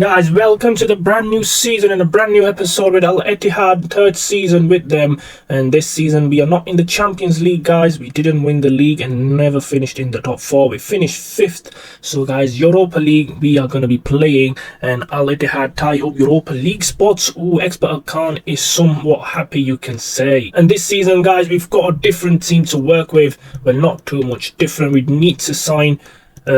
Guys, welcome to the brand new season and a brand new episode with Al Ittihad, third season with them. And this season we are not in the Champions League, guys. We didn't win the league and never finished in the top four. We finished fifth. So guys, Europa League we are going to be playing, and Al Ittihad tie up Europa League spots. Expert Khan is somewhat happy, you can say. And this season, guys, we've got a different team to work with. We're not too much different. We need to sign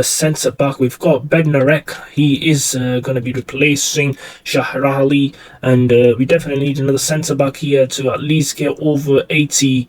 centre back. We've got Bednarek. He is going to be replacing Shahrali, and we definitely need another centre back here to at least get over 80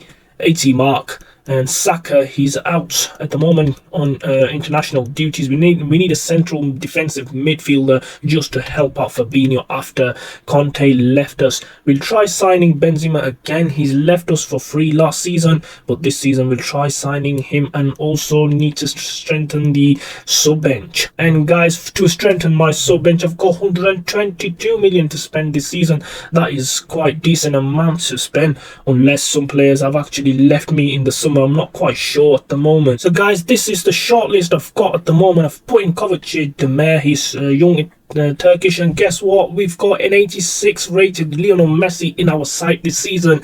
mark. And Saka, he's out at the moment on international duties. We need a central defensive midfielder just to help out Fabinho after Conte left us. We'll try signing Benzema again. He's left us for free last season, but this season we'll try signing him, and also need to strengthen the sub bench. And guys, to strengthen my sub bench, I've got 122 million to spend this season. That is quite decent amount to spend, unless some players have actually left me in the summer. I'm not quite sure at the moment. So guys, this is the shortlist I've got at the moment. I've put in Kovacic, the mayor, he's young Turkish, and guess what? We've got an 86 rated Lionel Messi in our side this season.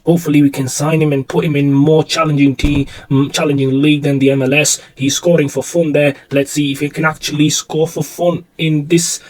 Hopefully we can sign him and put him in more challenging league than the MLS. He's scoring for fun there. Let's see if he can actually score for fun in this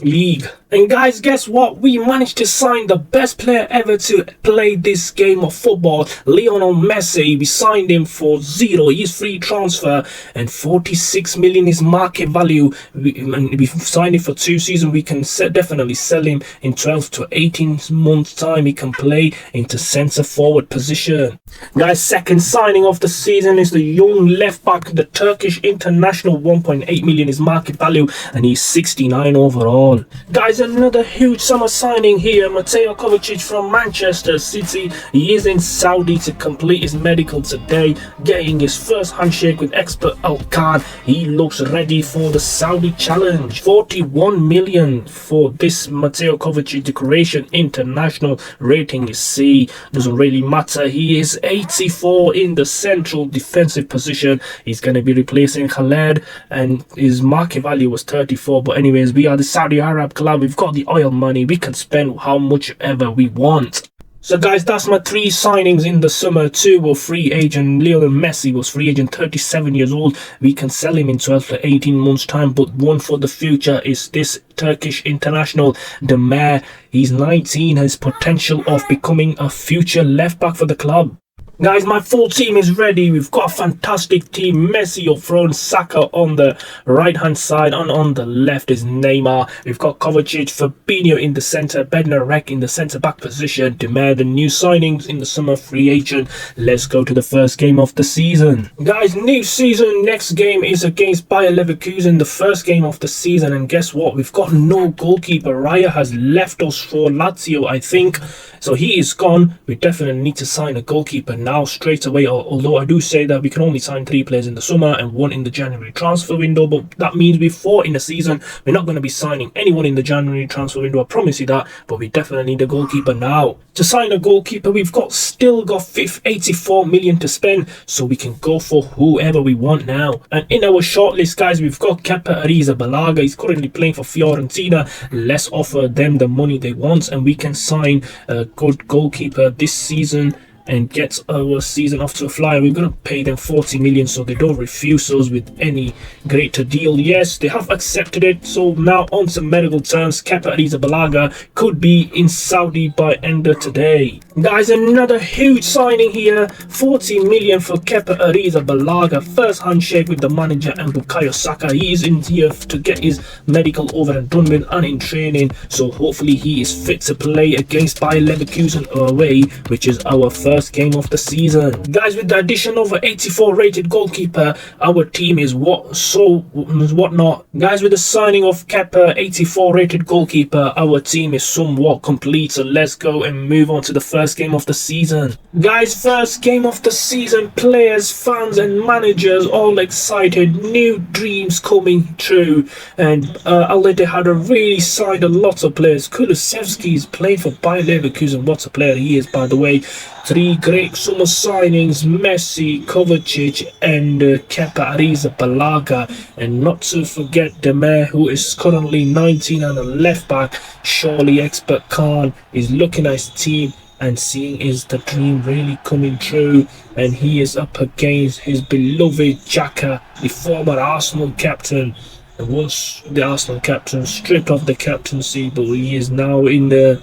league. And guys, guess what? We managed to sign the best player ever to play this game of football, Lionel Messi. We signed him for 0. He's free transfer, and 46 million is market value. We've signed him for 2 seasons. We can definitely sell him in 12 to 18 months time. He can play into centre forward position. Guys, second signing of the season is the young left back, the Turkish international. 1.8 million is market value, and he's 69 overall. Guys, another huge summer signing here, Mateo Kovacic from Manchester City. He is in Saudi to complete his medical today, getting his first handshake with expert Al Khan. He looks ready for the Saudi challenge. 41 million for this Mateo Kovacic, the Croatian international. Rating is C. Doesn't really matter. He is 84 in the central defensive position. He's going to be replacing Khaled, and his market value was 34. But anyways, we are the Saudi Arab club. We've got the oil money. We can spend how much ever we want. So guys, that's my 3 signings in the summer. 2 were free agent. Lionel Messi was free agent, 37 years old. We can sell him in 12 to 18 months time. But one for the future is this Turkish international, the mayor. He's 19, has potential of becoming a future left back for the club. Guys, my full team is ready. We've got a fantastic team. Messi up front, Saka on the right hand side, and on the left is Neymar. We've got Kovacic, Fabinho in the centre, Bednarek in the centre back position. Demir, the new signings in the summer, free agent. Let's go to the first game of the season. Guys, new season. Next game is against Bayer Leverkusen, the first game of the season. And guess what? We've got no goalkeeper. Raya has left us for Lazio, I think. So he is gone. We definitely need to sign a goalkeeper now straight away, although I do say that we can only sign 3 players in the summer and 1 in the January transfer window, but that means we're 4 in the season. We're not going to be signing anyone in the January transfer window, I promise you that, but we definitely need a goalkeeper now. To sign a goalkeeper, we've still got 84 million to spend, so we can go for whoever we want now. And in our shortlist, guys, we've got Kepa Arrizabalaga. He's currently playing for Fiorentina. Let's offer them the money they want, and we can sign a good goalkeeper this season and get our season off to a flyer. We're going to pay them 40 million, so they don't refuse us with any greater deal. Yes, they have accepted it, so now on some medical terms. Kepa Arrizabalaga could be in Saudi by end of today. Guys, another huge signing here, 40 million for Kepa Arrizabalaga. First handshake with the manager and Bukayo Saka. He is in here to get his medical over and done with and in training, so hopefully he is fit to play against Bayer Leverkusen away, which is our first game of the season. Guys, with the addition of an 84 rated goalkeeper, our team is whatnot. Guys, with the signing of Kepa, 84 rated goalkeeper, our team is somewhat complete. So let's go and move on to the first game of the season. Guys, first game of the season. Players, fans and managers all excited. New dreams coming true. And Al Ittihad really signed a lot of players. Kulusevski is playing for Bayer Leverkusen. What a player he is, by the way. Three great summer signings: Messi, Kovacic, and Kepa Arrizabalaga. And not to forget Demir, who is currently 19 and a left back. Surely expert Khan is looking at his team and seeing is the dream really coming true, and he is up against his beloved Xhaka, the former Arsenal captain. And once the Arsenal captain stripped off the captaincy, but he is now in the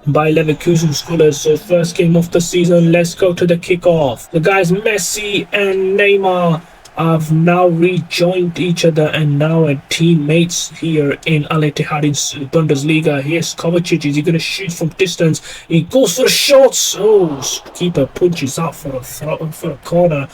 by Leverkusen scholars. So first game of the season, let's go to the kickoff. The guys Messi and Neymar have now rejoined each other and now are teammates here in Ittihad in Bundesliga. Here's Kovacic. Is he going to shoot from distance? He goes for shots. Oh, keeper punches out for a corner.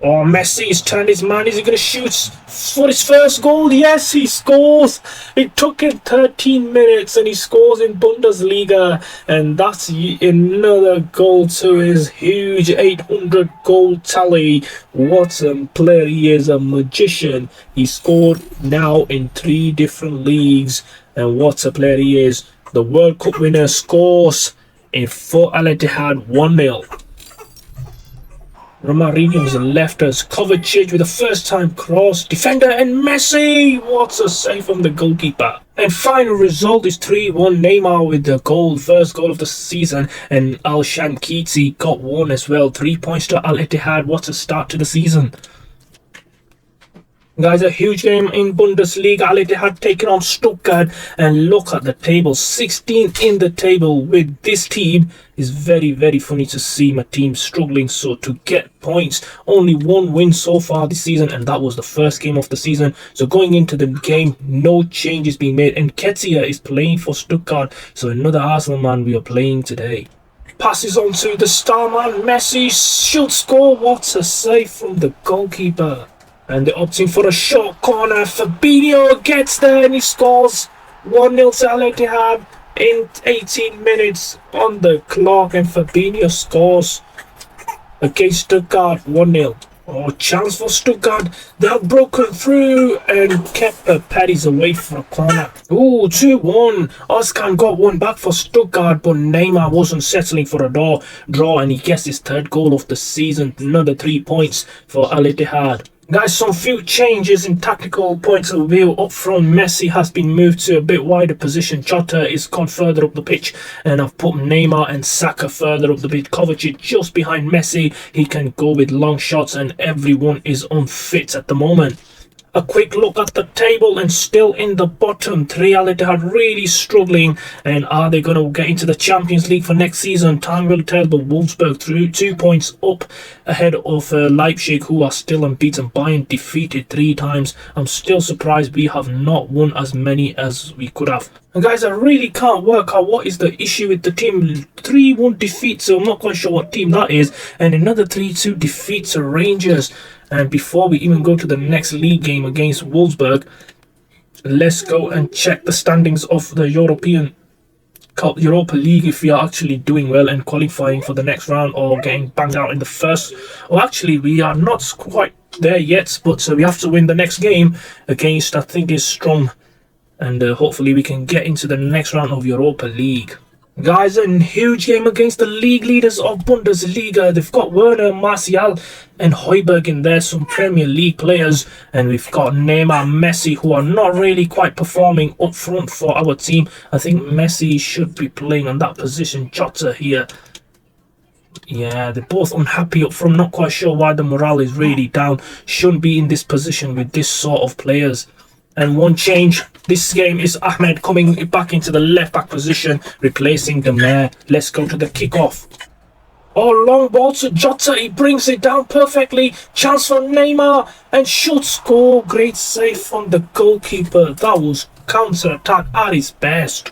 Oh, Messi's turned his man. Is he going to shoot for his first goal? Yes, he scores. It took him 13 minutes and he scores in Bundesliga. And that's another goal to his huge 800 goal tally. What a player he is, a magician. He scored now in 3 different leagues. And what a player he is. The World Cup winner scores for Al Ittihad 1-0. Romarinho's left us. Kovacic with a first-time cross. Defender and Messi. What a save from the goalkeeper. And final result is 3-1. Neymar with the goal, first goal of the season. And Al Shankiti got 1 as well. 3 points to Al Ittihad. What a start to the season. Guys, a huge game in Bundesliga. Al Ittihad taking on Stuttgart, and look at the table, 16th in the table with this team. Is very funny to see my team struggling so to get points. Only 1 win so far this season, and that was the first game of the season. So going into the game, no changes being made, and Ketia is playing for Stuttgart, so another Arsenal man we are playing today. Passes on to the star man Messi, should score. What a save from the goalkeeper. And they're opting for a short corner. Fabinho gets there and he scores. 1-0 to Al Ittihad in 18 minutes on the clock. And Fabinho scores against Stuttgart 1-0. Oh, chance for Stuttgart. They have broken through and kept the paddies away for a corner. Ooh, 2-1. Özcan got 1 back for Stuttgart, but Neymar wasn't settling for a draw and he gets his 3rd goal of the season. Another 3 points for Al Ittihad. Guys, some few changes in tactical points of view. Up front, Messi has been moved to a bit wider position. Jota is gone further up the pitch, and I've put Neymar and Saka further up the pitch. Kovacic just behind Messi. He can go with long shots, and everyone is unfit at the moment. A quick look at the table, and still in the bottom 3. Al Ittihad really struggling, and are they going to get into the Champions League for next season? Time will tell, but Wolfsburg through 2 points up ahead of Leipzig, who are still unbeaten. Bayern defeated 3 times. I'm still surprised we have not won as many as we could have. And guys, I really can't work out what is the issue with the team. 3-1 defeat, so I'm not quite sure what team that is. And another 3-2 defeat to Rangers. And before we even go to the next league game against Wolfsburg, let's go and check the standings of the Europa League, if we are actually doing well and qualifying for the next round or getting banged out in the first. Well, actually, we are not quite there yet, but we have to win the next game against, I think, is Strom. And hopefully we can get into the next round of Europa League. Guys, a huge game against the league leaders of Bundesliga. They've got Werner, Martial and Højbjerg in there, some Premier League players. And we've got Neymar, Messi, who are not really quite performing up front for our team. I think Messi should be playing on that position. Jota here. Yeah, they're both unhappy up front. Not quite sure why the morale is really down. Shouldn't be in this position with this sort of players. And one change this game is Ahmed coming back into the left back position, replacing Demir. Let's go to the kickoff. Oh, long ball to Jota. He brings it down perfectly. Chance for Neymar and should score. Great save from the goalkeeper. That was counter-attack at its best.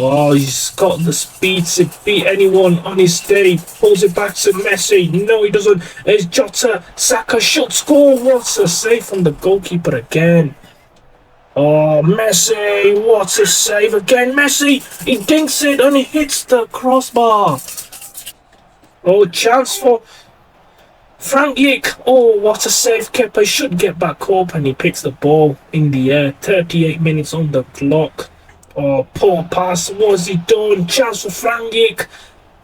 Oh, he's got the speed to beat anyone on his day. Pulls it back to Messi. No, he doesn't. It's Jota. Saka should score. What a save from the goalkeeper again. Oh, Messi. What a save again. Messi. He dinks it and he hits the crossbar. Oh, chance for Frank Yik. Oh, what a save. Kepa should get back up and he picks the ball in the air. 38 minutes on the clock. Oh, poor pass. What has he done? Chance for Frank Yik.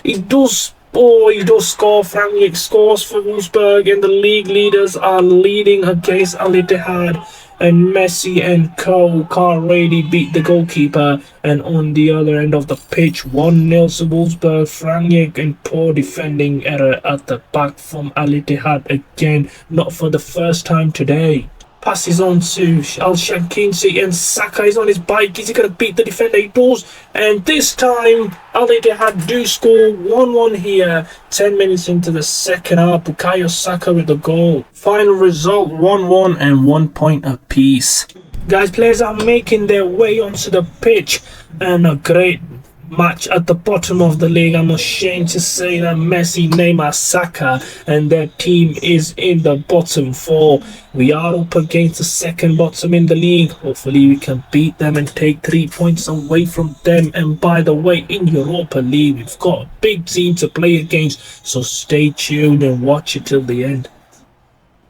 He does. Oh, he does score. Frank scores for Wolfsburg, and the league leaders are leading against Al Ittihad. And Messi and Co can't really beat the goalkeeper. And on the other end of the pitch, 1-0 to Wolfsburg. Frank and poor defending error at the back from Al Ittihad again. Not for the first time today. Passes on to Al-Shankinsi, and Saka is on his bike. Is he going to beat the defender? He does. And this time, Al Ittihad do score 1-1 here. 10 minutes into the second half. Bukayo Saka with the goal. Final result 1-1 and 1 point apiece. Guys, players are making their way onto the pitch. And a great match at the bottom of the league. I'm ashamed to say that Messi, Neymar, Saka and their team is in the bottom four. We are up against the second bottom in the league. Hopefully we can beat them and take 3 points away from them. And by the way, in Europa League we've got a big team to play against, so stay tuned and watch it till the end.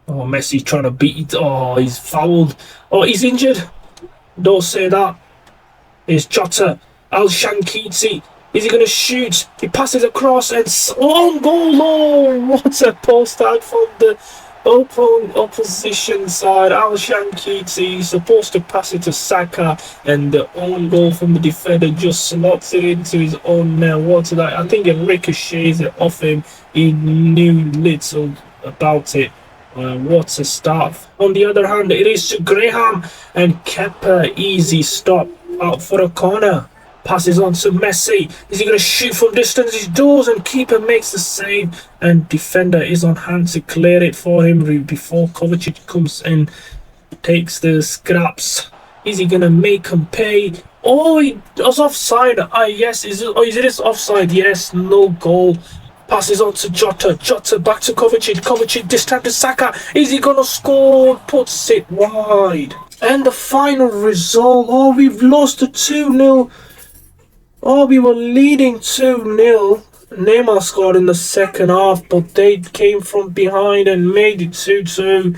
Oh, Messi trying to beat it. Oh, he's fouled. Oh, he's injured. Don't say that. It's Jota. Al-Shankiti, is he going to shoot? He passes across and on goal. Oh, what a post out from the opposition side. Al-Shankiti supposed to pass it to Saka, and the own goal from the defender just slots it into his own net. What's that? I think it ricochets it off him. He knew little about it. What a start. On the other hand, it is to Graham, and Kepa, easy stop out for a corner. Passes on to Messi. Is he going to shoot from distance? He does, and keeper makes the save. And defender is on hand to clear it for him before Kovacic comes in, takes the scraps. Is he going to make him pay? Oh, he was offside. Yes. Is it offside? Yes. No goal. Passes on to Jota. Jota back to Kovacic. Kovacic this time to Saka. Is he going to score? Puts it wide. And the final result. Oh, we've lost to 2-0. Oh, we were leading 2-0. Neymar scored in the second half, but they came from behind and made it 2-2.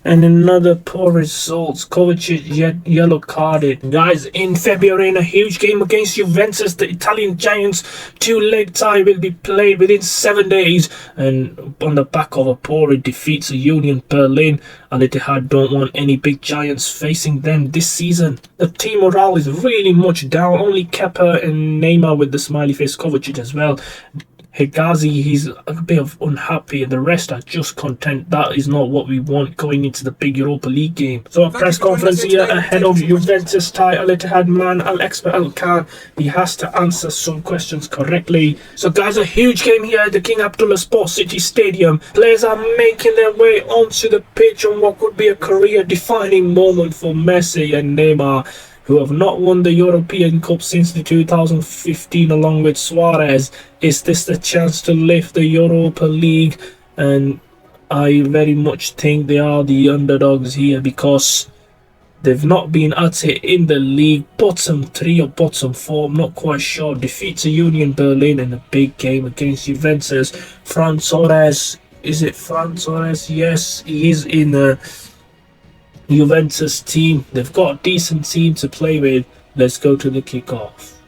And another poor result. Kovacic yellow carded. Guys, in February, in a huge game against Juventus, the Italian Giants, 2-leg tie will be played within 7 days. And on the back of a poor defeat to Union Berlin, Al Ittihad don't want any big giants facing them this season. The team morale is really much down. Only Kepa and Neymar with the smiley face. Kovacic as well. Hegazi, he's a bit of unhappy, and the rest are just content. That is not what we want going into the big Europa League game. So a press conference here ahead of Juventus tie. Al Ittihad man, Al-Expert Al-Khan, he has to answer some questions correctly. So guys, a huge game here at the King Abdullah Sports City Stadium. Players are making their way onto the pitch on what could be a career-defining moment for Messi and Neymar, who have not won the European Cup since the 2015 along with Suarez. Is this the chance to lift the Europa League? And I very much think they are the underdogs here, because they've not been at it in the league. Bottom 3 or bottom 4, I'm not quite sure. Defeat to Union Berlin in a big game against Juventus. Fran Torres, is it Fran Torres? Yes, he is in the Juventus team. They've got a decent team to play with. Let's go to the kickoff.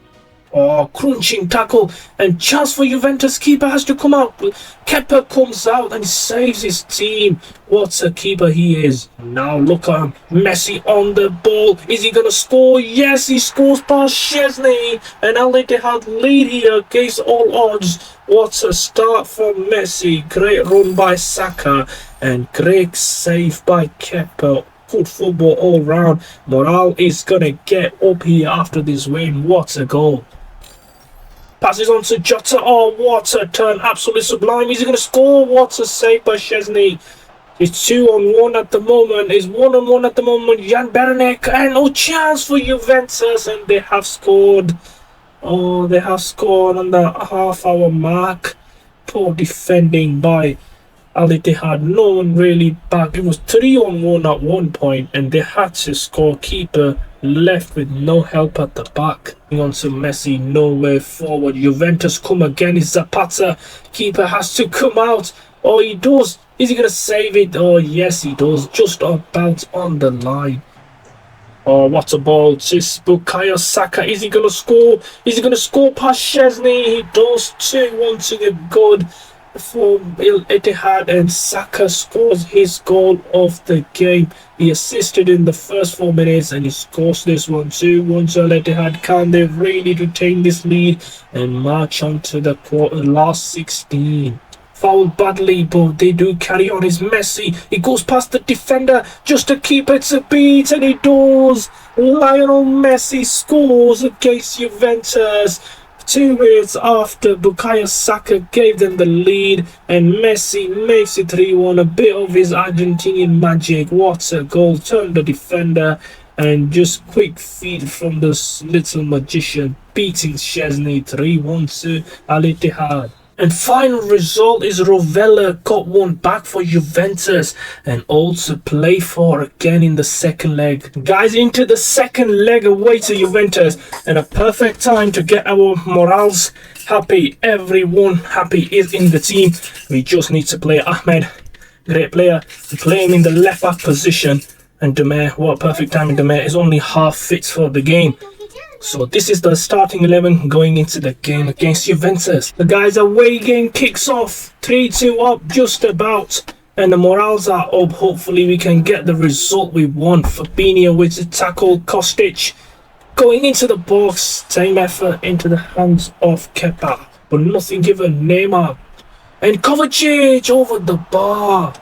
Oh, crunching tackle and chance for Juventus. Keeper has to come out. Kepa comes out and saves his team. What a keeper he is. Now look at him. Messi on the ball. Is he going to score? Yes, he scores past Szczesny. And Al Ittihad lead here against all odds. What a start from Messi. Great run by Saka. And great save by Kepa. Good football all round. Morale is going to get up here after this win. What a goal. Passes on to Jota. Oh, what a turn. Absolutely sublime. Is he going to score? What a save by Szczesny. It's 2-on-1 at the moment. It's 1-on-1 at the moment. Jan Beranek. And no chance for Juventus. And they have scored. Oh, they have scored on the half-hour mark. Poor defending by Al Ittihad. No one really back. It was 3-on-1 at one point, and they had to score. Keeper left with no help at the back. On to Messi, nowhere forward. Juventus come again. It's Zapata. Keeper has to come out. Oh, he does. Is he going to save it? Oh, yes, he does. Just about on the line. Oh, what a ball. It's Bukayo Saka. Is he going to score? Is he going to score past Chesney? He does 2-1 to the good for Ittihad, and Saka scores his goal of the game. He assisted in the first 4 minutes and he scores this one 2-1 to Ittihad. Can they really retain this lead and march on to the last 16? Fouled badly, but they do carry on. Is Messi. He goes past the defender just to keep it to beat, and he does. Lionel Messi scores against Juventus 2 minutes after Bukayo Saka gave them the lead, and Messi makes it 3-1. A bit of his Argentinian magic. What a goal. Turned the defender, and just quick feed from this little magician, beating Chesney 3-1 to Al Ittihad. And final result is Rovella got one back for Juventus and all to play for again in the second leg. Guys, into the second leg away to Juventus, and a perfect time to get our morals happy. Everyone happy is in the team. We just need to play Ahmed, great player, to play him in the left back position. And Demir, what a perfect time. Demir is only half fit for the game. So this is the starting 11 going into the game against Juventus. The guys' away game kicks off 3-2 up just about, and the morals are up. Hopefully we can get the result we want. Fabinho with the tackle, Kostic going into the box, same effort into the hands of Kepa, but nothing given. Neymar and Kovacic over the bar.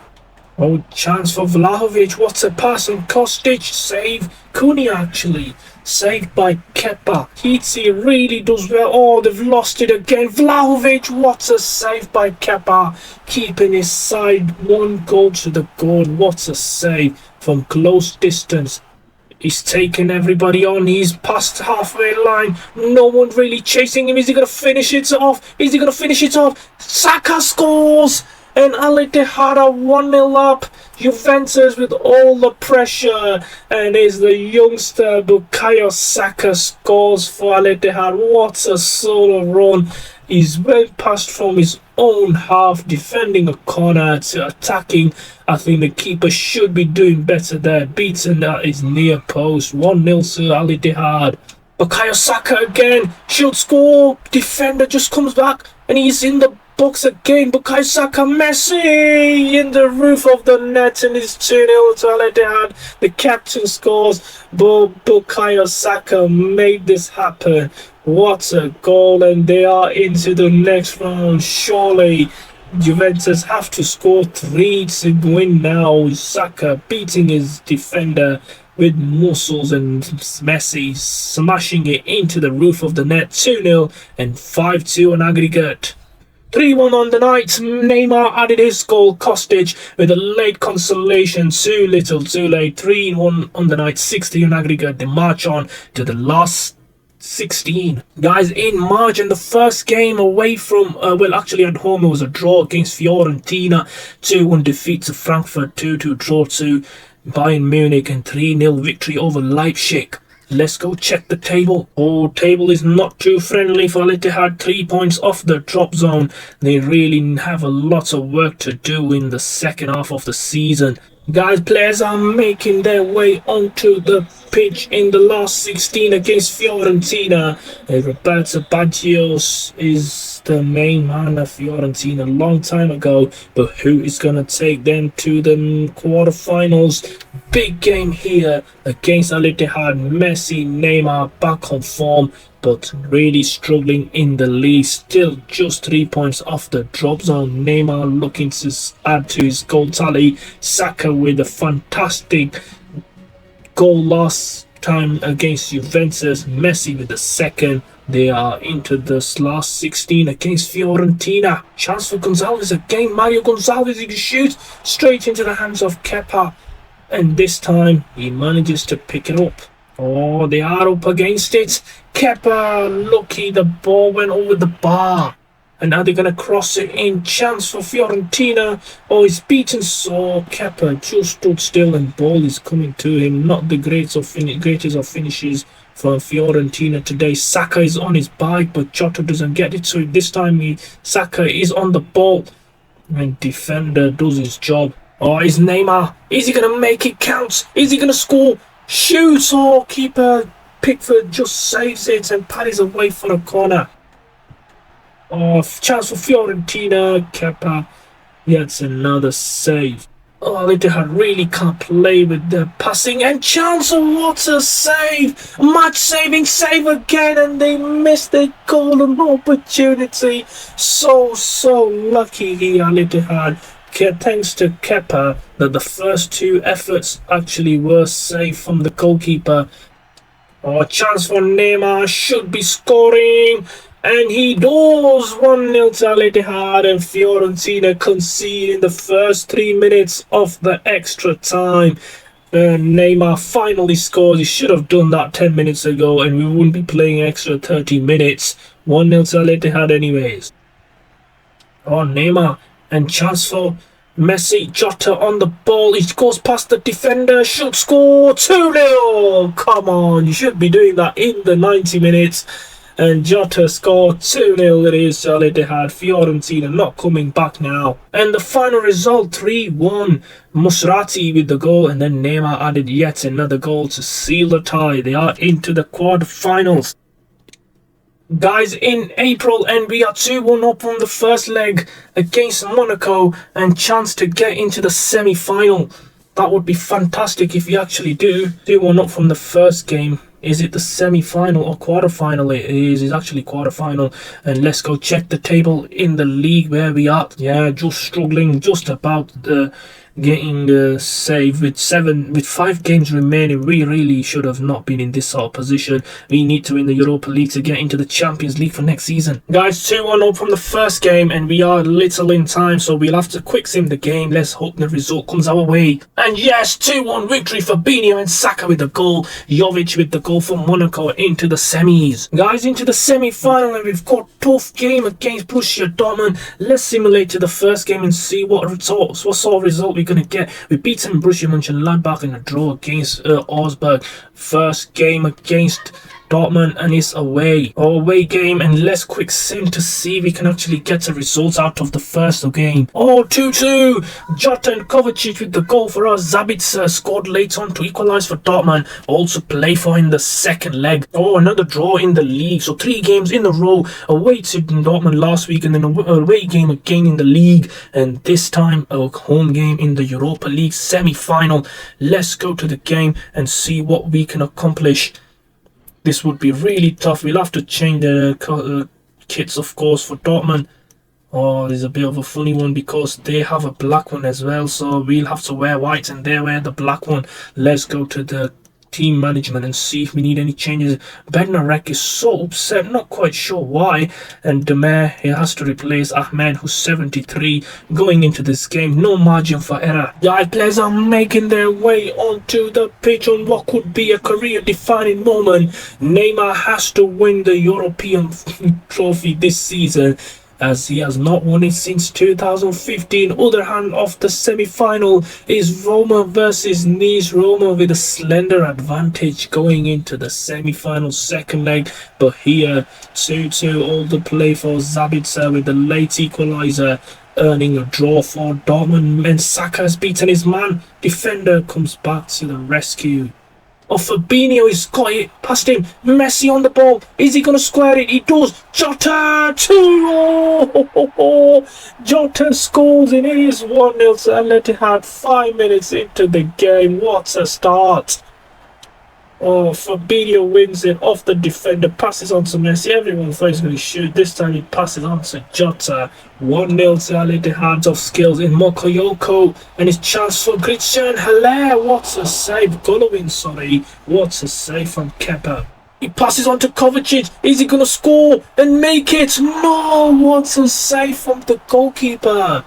Oh, chance for Vlahovic. What a pass, and Kostic save. Cunha actually saved by Kepa. Kiti really does well. Oh, they've lost it again. Vlahovic, what a save by Kepa, keeping his side 1 goal to the goal. What a save from close distance. He's taken everybody on. He's past halfway line. No one really chasing him. Is he going to finish it off? Is he going to finish it off? Saka scores! And Al Ittihad are 1-0 up. Juventus with all the pressure, and is the youngster Bukayo Saka scores for Al Ittihad. What a solo run. He's went past from his own half, defending a corner to attacking. I think the keeper should be doing better there. Beaten at his near post. 1-0 to Al Ittihad. Bukayo Saka again. Should score. Defender just comes back, and he's in the box again. Bukayo Saka, Messi in the roof of the net, and it's 2-0 to Al Ittihad. The captain scores, but Bukayo Saka made this happen. What a goal, and they are into the next round. Surely Juventus have to score 3 to win now. Saka beating his defender with muscles, and Messi smashing it into the roof of the net. 2-0 and 5-2 on aggregate. 3-1 on the night. Neymar added his goal. Kostic with a late consolation. Too little, too late. 3-1 on the night. 60 on aggregate. They march on to the last 16. Guys, in March, and the first game away from, well, actually at home, it was a draw against Fiorentina. 2-1 defeat to Frankfurt. 2-2 draw to Bayern Munich, and 3-0 victory over Leipzig. Let's go check the table. Oh, table is not too friendly for Al Ittihad. 3 points off the drop zone. They really have a lot of work to do in the second half of the season. Guys, players are making their way onto the pitch in the last 16 against Fiorentina. Roberto Baggio is the main man of Fiorentina a long time ago, but who is going to take them to the quarterfinals? Big game here against Al Ittihad. Messi, Neymar back on form, but really struggling in the league. Still just 3 points off the drop zone. Neymar looking to add to his goal tally. Saka with a fantastic goal last time against Juventus. Messi with the second. They are into this last 16 against Fiorentina. Chance for Gonzalez again. Mario Gonzalez, he can shoot straight into the hands of Kepa, and this time he manages to pick it up. Oh, they are up against it. Kepa, lucky the ball went over the bar. And now they're going to cross it in. Chance for Fiorentina. Oh, he's beaten, so Kepa just stood still and ball is coming to him. Not the greatest of finishes for Fiorentina today. Saka is on his bike, but Jota doesn't get it. So this time Saka is on the ball, and defender does his job. Oh, it's Neymar. Is he going to make it count? Is he going to score? Shoots, oh, keeper Pickford just saves it and parries away for a corner. Oh, chance for Fiorentina. Kepa gets another save. Oh, Ittihad really can't play with the passing and chance. What a save! Match-saving save again, and they missed their golden opportunity. So lucky here, Ittihad. Thanks to Kepa, that the first two efforts actually were saved from the goalkeeper. Oh, chance for Neymar, should be scoring. And he does. 1-0 to Al Ittihad, and Fiorentina concede in the first 3 minutes of the extra time. Neymar finally scores. He should have done that 10 minutes ago, and we wouldn't be playing extra 30 minutes. 1-0 to Al Ittihad anyways. Oh, Neymar, and chance for Messi. Jota on the ball. He goes past the defender. Should score. 2-0. Come on, you should be doing that in the 90 minutes. And Jota scored. 2-0 it is to Al Ittihad. Fiorentina not coming back now. And the final result 3-1. Musrati with the goal, and then Neymar added yet another goal to seal the tie. They are into the quarterfinals. Guys, in April, and we are 2-1 up on the first leg against Monaco, and chance to get into the semi-final. That would be fantastic if we actually do. 2-1 up from the first game. Is it the semi-final or quarter-final? It is. It's actually quarter-final. And let's go check the table in the league where we are. Yeah, just struggling, just about getting the save with 5 games remaining. We really should have not been in this sort of position. We need to win the Europa League to get into the Champions League for next season. Guys, 2-1 up from the first game, and we are little in time, so we'll have to quick sim the game. Let's hope the result comes our way. And yes, 2-1 victory for Fabinho and Saka with the goal. Jovic with the goal for Monaco into the semis. Guys, into the semi-final, and we've got a tough game against Borussia Dortmund. Let's simulate to the first game and see what sort of result we're going to get. We beaten Borussia Mönchengladbach in a draw against Augsburg. First game against Dortmund, and it's away game, and let's quick sim to see if we can actually get a result out of the first game. Oh, 2-2. Jota and Kovacic with the goal for us. Zabitzer scored late on to equalise for Dortmund. Also play for in the second leg. Oh, another draw in the league. So 3 games in a row. Away to Dortmund last week, and then away game again in the league, and this time a home game in the Europa League semi-final. Let's go to the game and see what we can accomplish. This would be really tough. We'll have to change the kits, of course, for Dortmund. Oh, there's a bit of a funny one because they have a black one as well. So we'll have to wear white and they wear the black one. Let's go to the team management and see if we need any changes. Bednarek is so upset, not quite sure why. And Demer, he has to replace Ahmed, who's 73, going into this game. No margin for error. The players are making their way onto the pitch on what could be a career-defining moment. Neymar has to win the European trophy this season, as he has not won it since 2015. Other hand of the semi-final is Roma versus Nice. Roma with a slender advantage going into the semi-final second leg, but here 2-2 all the play for Zabitzer with the late equaliser, earning a draw for Dortmund. And Saka has beaten his man. Defender comes back to the rescue. Oh, Fabinho has got it past him. Messi on the ball. Is he going to square it? He does. Jota 2. Jota scores, and it is 1-0 to Al Ittihad 5 minutes into the game. What a start. Oh, Fabinho wins it off the defender, passes on to Messi. Everyone thought he was going to shoot. This time he passes on to Jota. 1-0 to Al Ittihad of skills in Mokoyoko, and his chance for Christian Haller. What a save. Golovin, sorry. What a save from Kepa. He passes on to Kovacic. Is he going to score and make it? No! What a save from the goalkeeper.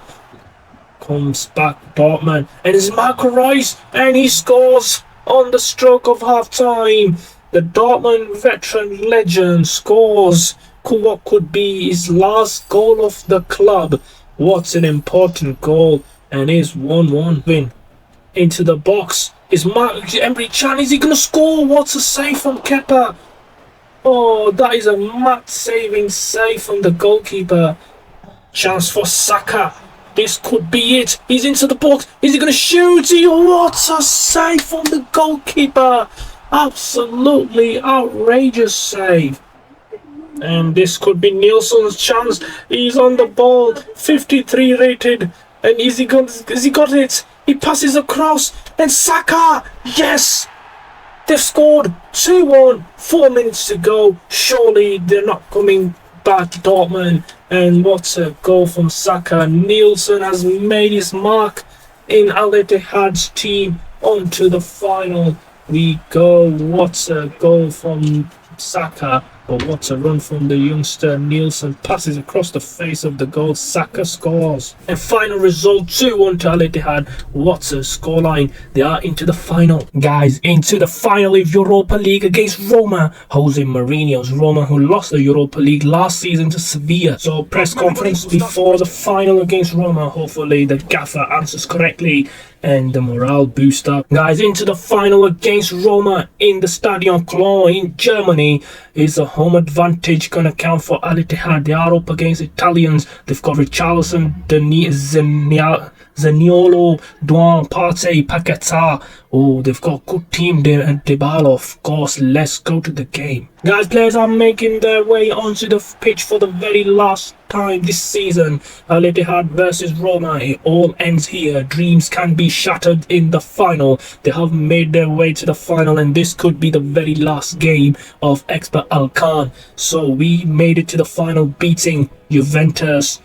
Comes back Dortmund, and it's Marco Reus, and he scores on the stroke of half-time. The Dortmund veteran legend scores what could be his last goal of the club. What an important goal, and is 1-1 win. Into the box is Emre Can. Is he going to score? What a save from Kepa. Oh, that is a match-saving save from the goalkeeper. Chance for Saka. This could be it. He's into the box. Is he going to shoot? What a save from the goalkeeper. Absolutely outrageous save. And this could be Nielsen's chance. He's on the ball. 53 rated. And has he got it? He passes across. And Saka. Yes. They've scored 2-1. 4 minutes to go. Surely they're not coming back, Dortmund. And what a goal from Saka. Nielsen has made his mark in Al Ittihad's team. On to the final we go. What a goal from Saka. But what a run from the youngster. Nielsen passes across the face of the goal. Saka scores. And final result 2-1 to Al Ittihad. What a scoreline. They are into the final. Guys, into the final of Europa League against Roma. Jose Mourinho's Roma, who lost the Europa League last season to Sevilla. So press conference before the final against Roma. Hopefully the gaffer answers correctly and the morale booster. Guys, into the final against Roma in the Stadion Cologne in Germany. Is a home advantage going to count for Al Ittihad? They are up against Italians. They've got Richarlison, Zaniolo, Duan, Partey, Paquetá. Oh, they've got a good team there, and Dybala, of course. Let's go to the game. Guys, players are making their way onto the pitch for the very last time this season. Al Ittihad versus Roma. It all ends here. Dreams can be shattered in the final. They have made their way to the final, and this could be the very last game of Expert Alcan. So we made it to the final, beating Juventus.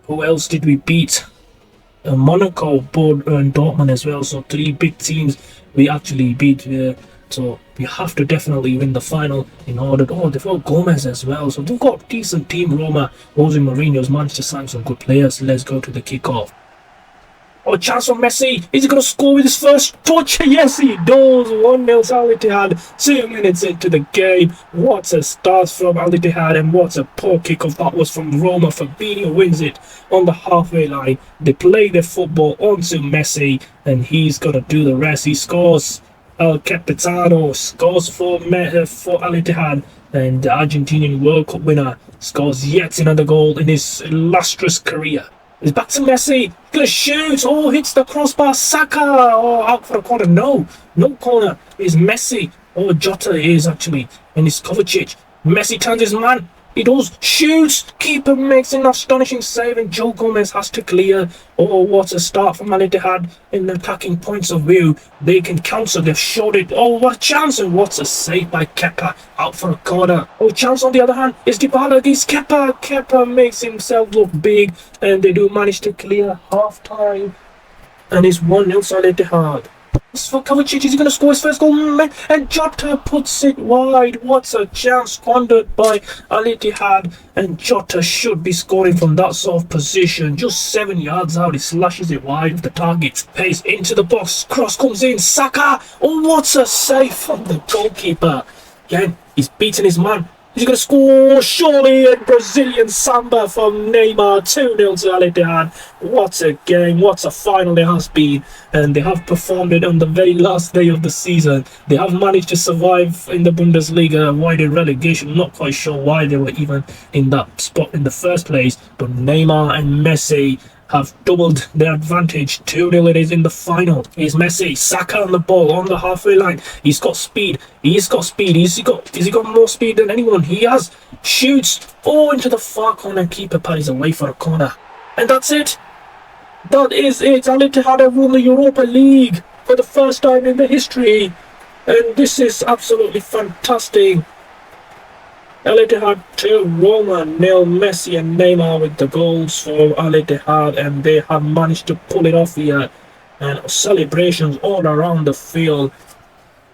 Who else did we beat? Monaco, and Dortmund as well. So 3 big teams we actually beat. So we have to definitely win the final in order to... Oh, they've got Gomez as well. So they've got a decent team, Roma. Jose Mourinho's managed to sign some good players. Let's go to the kickoff. Oh, chance for Messi. Is he going to score with his first touch? Yes, he does. 1-0 to Al Ittihad. 2 minutes into the game. What a start from Al Ittihad, and what a poor kickoff that was from Roma. Fabinho wins it on the halfway line. They play their football onto Messi, and he's going to do the rest. He scores. El Capitano scores for Al Ittihad, and the Argentinian World Cup winner scores yet another goal in his illustrious career. He's back to Messi. Gonna shoot. Oh, hits the crossbar. Saka. Oh, out for a corner. No corner. It's Messi. Oh, Jota is actually. And it's Kovacic. Messi turns his man. He does. Shoots. Keeper makes an astonishing save, and Joe Gomez has to clear. Oh, what a start from Al Ittihad in the attacking points of view. They can counter. They've showed it. Oh, what a chance, and what a save by Kepa out for a corner. Oh, chance on the other hand is Dybala against Kepa. Kepa makes himself look big, and they do manage to clear half time. And it's 1-0 to Al Ittihad. For Kovacic, is he going to score his first goal? And Jota puts it wide. What a chance squandered by Al Ittihad. And Jota should be scoring from that sort of position. Just 7 yards out, he slashes it wide of the target. Pace into the box. Cross comes in. Saka. Oh, what a save from the goalkeeper. Again, he's beaten his man. Is he going to score? Surely, a Brazilian samba from Neymar. 2-0 to Al Ittihad. What a game. What a final it has been. And they have performed it on the very last day of the season. They have managed to survive in the Bundesliga, avoided relegation. I'm not quite sure why they were even in that spot in the first place. But Neymar and Messi have doubled their advantage. 2-0 it is in the final. Here's Messi. Saka on the ball on the halfway line. He's got speed. Has he got more speed than anyone? He has. Shoots. Oh, into the far corner. Keeper parries away for a corner. And that's it. That is it. Al Ittihad have won the Europa League for the first time in their history. And this is absolutely fantastic. Al Ittihad 2, Roma 0, Messi and Neymar with the goals for Al Ittihad, and they have managed to pull it off here. And celebrations all around the field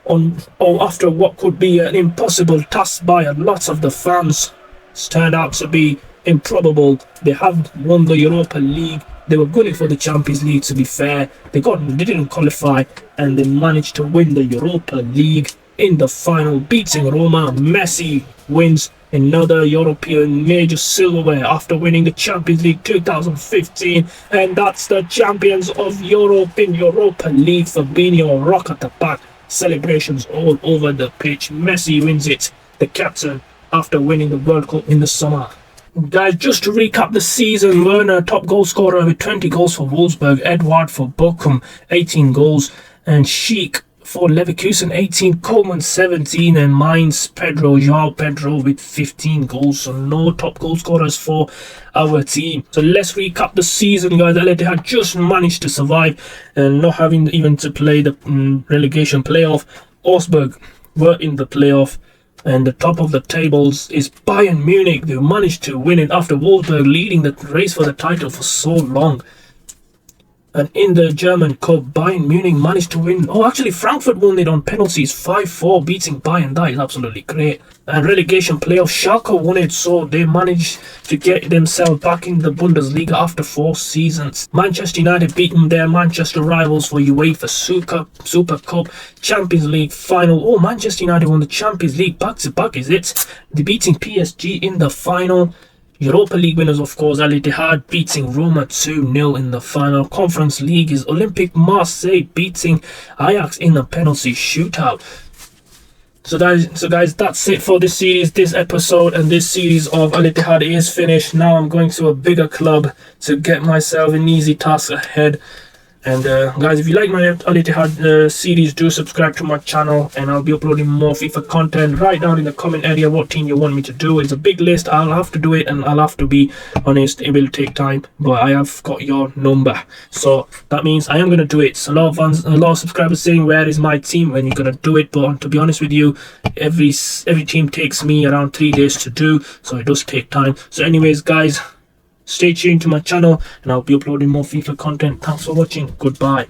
after what could be an impossible task by a lot of the fans. It's turned out to be improbable. They have won the Europa League. They were gunning for the Champions League, to be fair. They didn't qualify, and they managed to win the Europa League in the final, beating Roma. Messi wins another European major silverware after winning the Champions League 2015, and that's the champions of Europe in Europa League. Fabinho rock at the back, celebrations all over the pitch. Messi wins it, the captain, after winning the World Cup in the summer. Guys, just to recap the season, Werner top goal scorer with 20 goals for Wolfsburg, Edward for Bochum 18 goals, and Schick for Leverkusen 18, Coleman 17, and Mainz Joao Pedro with 15 goals. So no top goal scorers for our team. So let's recap the season, guys. Ittihad just managed to survive and not having even to play the relegation playoff. Augsburg were in the playoff, and the top of the tables is Bayern Munich. They managed to win it after Wolfsburg leading the race for the title for so long. And in the German Cup, Bayern Munich managed to win. Oh, actually, Frankfurt won it on penalties 5-4, beating Bayern. That is absolutely great. And relegation playoff, Schalke won it, so they managed to get themselves back in the Bundesliga after 4 seasons. Manchester United beating their Manchester rivals for UEFA Super Cup, Champions League final. Oh, Manchester United won the Champions League back-to-back, is it? They beating PSG in the final. Europa League winners, of course, Ittihad beating Roma 2-0 in the final. Conference League is Olympique Marseille beating Ajax in a penalty shootout. So guys, that's it for this series, this episode, and this series of Ittihad is finished. Now I'm going to a bigger club to get myself an easy task ahead. And guys, if you like my Ittihad series, do subscribe to my channel, and I'll be uploading more FIFA content. Write down in the comment area what team you want me to do. It's a big list. I'll have to do it, and I'll have to be honest, it will take time, but I have got your number, so that means I am going to do it. So a lot of subscribers saying, where is my team, when you're going to do it? But to be honest with you, every team takes me around 3 days to do, so it does take time. So anyways, guys, stay tuned to my channel, and I'll be uploading more FIFA content. Thanks for watching. Goodbye.